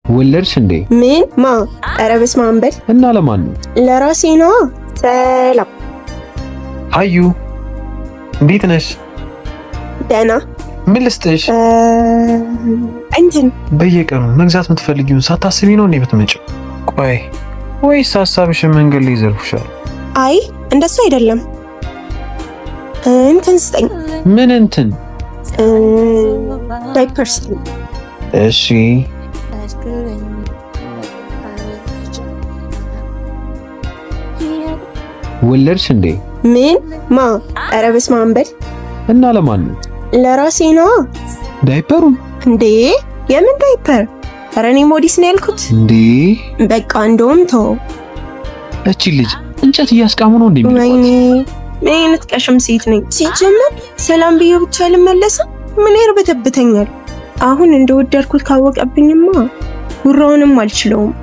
ወለድሽ እንዴ? ምን ማ? ኧረ በስመ አብ በል። እና ለማን ነው? ለራሴ ነው። ሰላም አዩ፣ እንዴት ነሽ? ደህና። ምን ልስጥሽ? እንትን በየቀኑ መግዛት የምትፈልጊውን ሳታስቢ ነው እንዴ የምትመጪው? ቆይ ወይስ ሀሳብሽን መንገድ ላይ ይዘርፉሻል? አይ እንደሱ አይደለም። እንትን ስጠኝ። ምን እንትን? ዳይፐርስ። እሺ ወለድሽ እንዴ? ምን ማ? ኧረ በስመ አብ በል። እና ለማን ነው? ለራሴ ነው። ዳይፐሩ እንዴ? የምን ዳይፐር? ኧረ እኔ ሞዲስ ነው ያልኩት። እንዴ በቃ እንደውም ተው። እቺ ልጅ እንጨት እያስቃሙ ነው እንዴ? ወይኔ ምን አይነት ቀሽም ሴት ነኝ። ሲጀመር ሰላም ብዬ ብቻ ልመለስም ምን ይርበተብተኛል። አሁን እንደወደድኩት ካወቀብኝማ ጉራውንም አልችለውም።